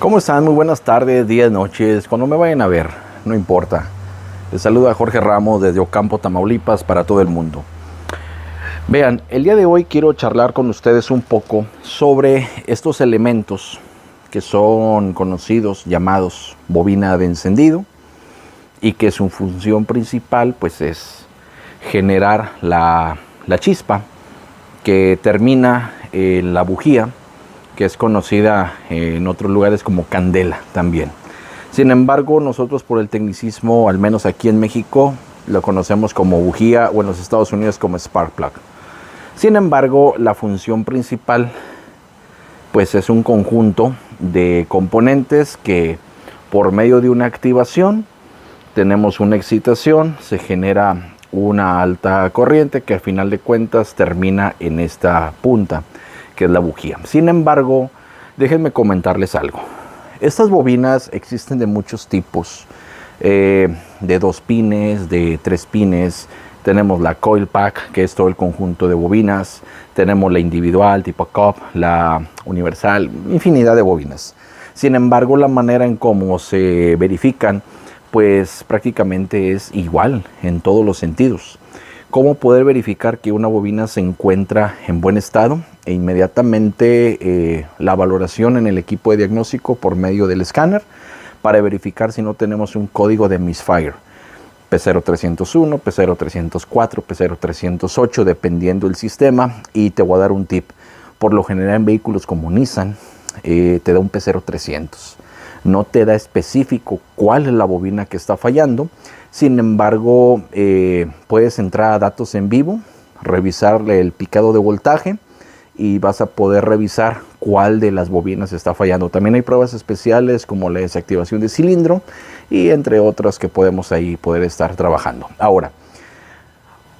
¿Cómo están? Muy buenas tardes, días, noches, cuando me vayan a ver, no importa. Les saluda Jorge Ramos desde Ocampo, Tamaulipas, para todo el mundo. Vean, el día de hoy quiero charlar con ustedes un poco sobre estos elementos que son conocidos, llamados bobina de encendido, y que su función principal pues es generar la chispa que termina en la bujía, que es conocida en otros lugares como candela también. Sin embargo, nosotros por el tecnicismo, al menos aquí en México, lo conocemos como bujía, o en los Estados Unidos como spark plug. Sin embargo, la función principal pues es un conjunto de componentes que por medio de una activación tenemos una excitación, se genera una alta corriente que al final de cuentas termina en esta punta, que es la bujía. Sin embargo, déjenme comentarles algo. Estas bobinas existen de muchos tipos, de 2 pines, de 3 pines. Tenemos la coil pack, que es todo el conjunto de bobinas. Tenemos la individual tipo cup, la universal, infinidad de bobinas. Sin embargo, la manera en cómo se verifican, pues prácticamente es igual en todos los sentidos. ¿Cómo poder verificar que una bobina se encuentra en buen estado? E inmediatamente la valoración en el equipo de diagnóstico por medio del escáner para verificar si no tenemos un código de misfire. P0301, P0304, P0308, dependiendo del sistema. Y te voy a dar un tip. Por lo general en vehículos como Nissan te da un P0300. No te da específico cuál es la bobina que está fallando. Sin embargo, puedes entrar a datos en vivo, revisarle el picado de voltaje y vas a poder revisar cuál de las bobinas está fallando. También hay pruebas especiales como la desactivación de cilindro y entre otras que podemos ahí poder estar trabajando. Ahora,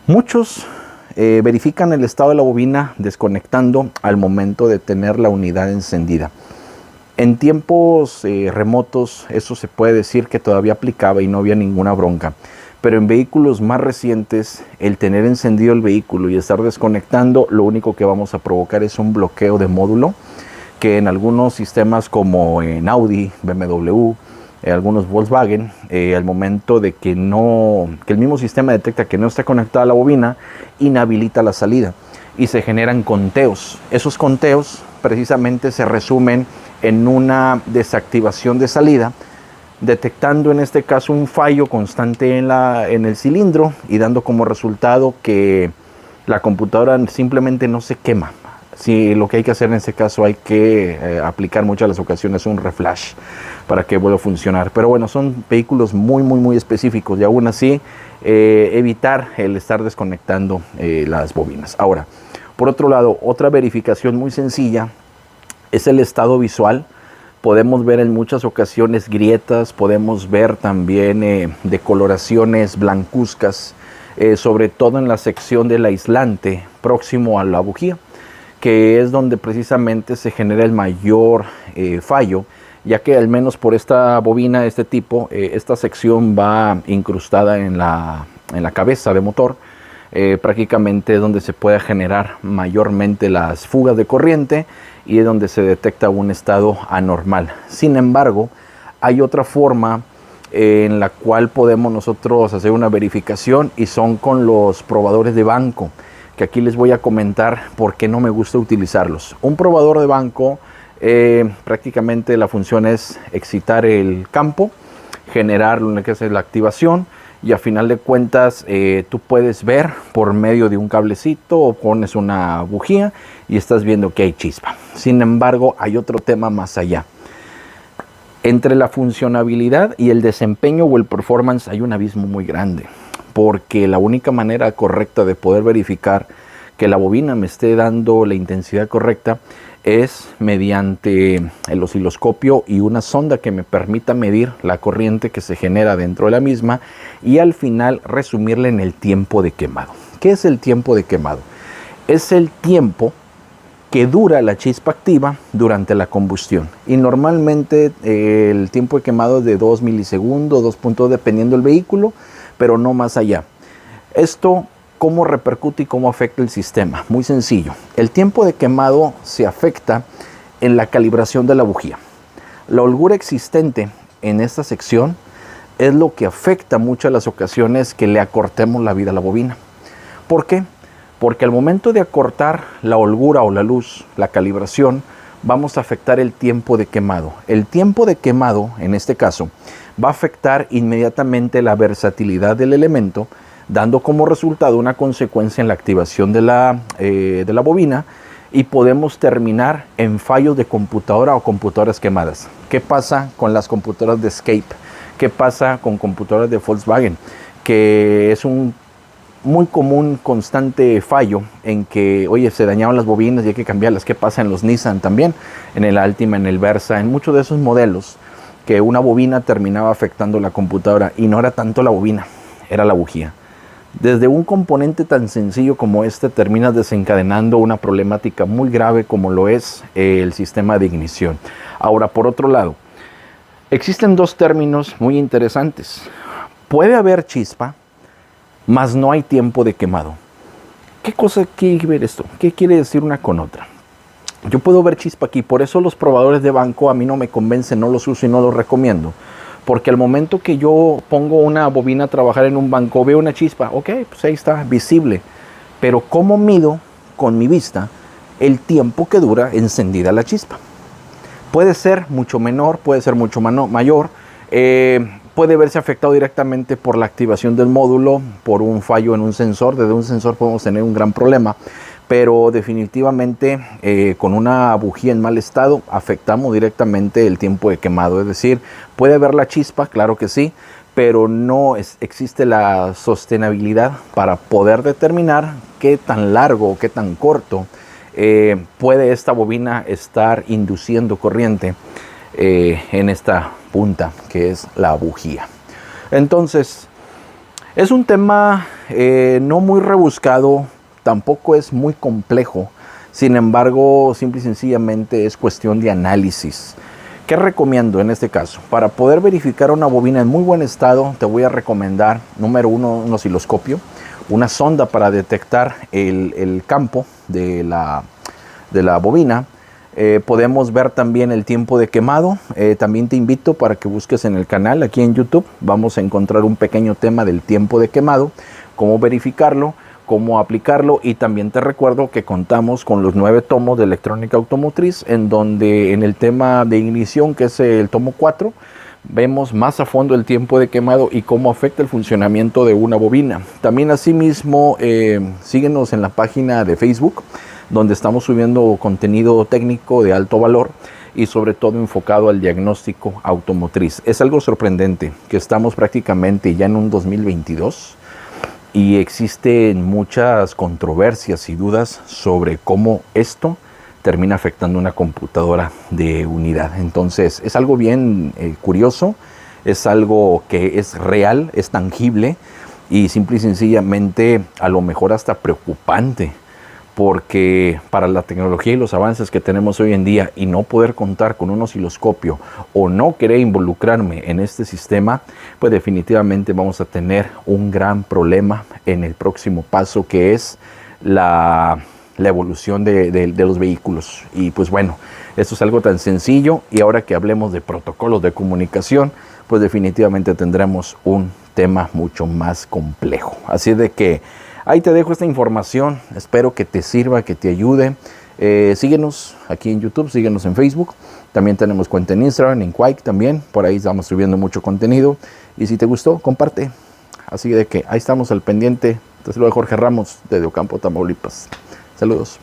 muchos verifican el estado de la bobina desconectando al momento de tener la unidad encendida. En tiempos remotos eso se puede decir que todavía aplicaba y no había ninguna bronca. Pero en vehículos más recientes, el tener encendido el vehículo y estar desconectando, lo único que vamos a provocar es un bloqueo de módulo, que en algunos sistemas como en Audi, BMW, algunos Volkswagen, al momento de que el mismo sistema detecta que no está conectada a la bobina, inhabilita la salida y se generan conteos. Esos conteos precisamente se resumen en una desactivación de salida, detectando en este caso un fallo constante en el cilindro y dando como resultado que la computadora simplemente no se quema. Si lo que hay que hacer en este caso hay que aplicar muchas de las ocasiones un reflash para que vuelva a funcionar. Pero bueno, son vehículos muy específicos y aún así evitar el estar desconectando las bobinas. Ahora, por otro lado, otra verificación muy sencilla es el estado visual. Podemos ver en muchas ocasiones grietas, podemos ver también decoloraciones blancuzcas, sobre todo en la sección del aislante próximo a la bujía, que es donde precisamente se genera el mayor fallo, ya que al menos por esta bobina, este tipo, esta sección va incrustada en la cabeza de motor, prácticamente es donde se puede generar mayormente las fugas de corriente y es donde se detecta un estado anormal. Sin embargo, hay otra forma en la cual podemos nosotros hacer una verificación y son con los probadores de banco, que aquí les voy a comentar por qué no me gusta utilizarlos. Un probador de banco, prácticamente la función es excitar el campo, generar lo que es la activación, y a final de cuentas tú puedes ver por medio de un cablecito o pones una bujía y estás viendo que hay chispa. Sin embargo, hay otro tema más allá. Entre la funcionabilidad y el desempeño o el performance hay un abismo muy grande, porque la única manera correcta de poder verificar que la bobina me esté dando la intensidad correcta es mediante el osciloscopio y una sonda que me permita medir la corriente que se genera dentro de la misma y al final resumirla en el tiempo de quemado. ¿Qué es el tiempo de quemado? Es el tiempo que dura la chispa activa durante la combustión, y normalmente el tiempo de quemado es de 2 milisegundos, 2 puntos dependiendo del vehículo, pero no más allá. Esto, ¿cómo repercute y cómo afecta el sistema? Muy sencillo. El tiempo de quemado se afecta en la calibración de la bujía. La holgura existente en esta sección es lo que afecta muchas las ocasiones que le acortemos la vida a la bobina. ¿Por qué? Porque al momento de acortar la holgura o la luz, la calibración, vamos a afectar el tiempo de quemado. El tiempo de quemado, en este caso, va a afectar inmediatamente la versatilidad del elemento, dando como resultado una consecuencia en la activación de la bobina, y podemos terminar en fallos de computadora o computadoras quemadas. ¿Qué pasa con las computadoras de Escape? ¿Qué pasa con computadoras de Volkswagen? Que es un muy común, constante fallo en que, oye, se dañaban las bobinas y hay que cambiarlas. ¿Qué pasa en los Nissan también? En el Altima, en el Versa, en muchos de esos modelos, que una bobina terminaba afectando la computadora, y no era tanto la bobina, era la bujía. Desde un componente tan sencillo como este terminas desencadenando una problemática muy grave como lo es el sistema de ignición. Ahora, por otro lado, existen dos términos muy interesantes. Puede haber chispa, mas no hay tiempo de quemado. ¿Qué cosa quiere ver esto? ¿Qué quiere decir una con otra? Yo puedo ver chispa aquí, por eso los probadores de banco a mí no me convencen, no los uso y no los recomiendo. Porque al momento que yo pongo una bobina a trabajar en un banco, veo una chispa, ok, pues ahí está, visible. Pero ¿cómo mido con mi vista el tiempo que dura encendida la chispa? Puede ser mucho menor, puede ser mucho mayor, puede verse afectado directamente por la activación del módulo, por un fallo en un sensor. Desde un sensor podemos tener un gran problema, pero definitivamente con una bujía en mal estado afectamos directamente el tiempo de quemado. Es decir, puede haber la chispa, claro que sí, pero no existe la sostenibilidad para poder determinar qué tan largo o qué tan corto puede esta bobina estar induciendo corriente en esta punta que es la bujía. Entonces, es un tema no muy rebuscado, tampoco es muy complejo. Sin embargo, simple y sencillamente es cuestión de análisis. ¿Qué recomiendo en este caso? Para poder verificar una bobina en muy buen estado, te voy a recomendar, número uno, un osciloscopio, una sonda para detectar el campo de la bobina. Podemos ver también el tiempo de quemado. También te invito para que busques en el canal, aquí en YouTube, vamos a encontrar un pequeño tema del tiempo de quemado, cómo verificarlo, cómo aplicarlo, y también te recuerdo que contamos con los 9 tomos de electrónica automotriz, en donde en el tema de ignición, que es el tomo 4, vemos más a fondo el tiempo de quemado y cómo afecta el funcionamiento de una bobina. También asimismo, síguenos en la página de Facebook, donde estamos subiendo contenido técnico de alto valor y sobre todo enfocado al diagnóstico automotriz. Es algo sorprendente que estamos prácticamente ya en un 2022 y existen muchas controversias y dudas sobre cómo esto termina afectando una computadora de unidad. Entonces es algo bien curioso, es algo que es real, es tangible y simple y sencillamente a lo mejor hasta preocupante, porque para la tecnología y los avances que tenemos hoy en día y no poder contar con un osciloscopio o no querer involucrarme en este sistema, pues definitivamente vamos a tener un gran problema en el próximo paso, que es la evolución de los vehículos. Y pues bueno, esto es algo tan sencillo, y ahora que hablemos de protocolos de comunicación, pues definitivamente tendremos un tema mucho más complejo. Así de que ahí te dejo esta información, espero que te sirva, que te ayude. Síguenos aquí en YouTube, síguenos en Facebook, también tenemos cuenta en Instagram, en Quake también, por ahí estamos subiendo mucho contenido, y si te gustó, comparte. Así de que ahí estamos al pendiente. Te saluda Jorge Ramos de Ocampo, Tamaulipas. Saludos.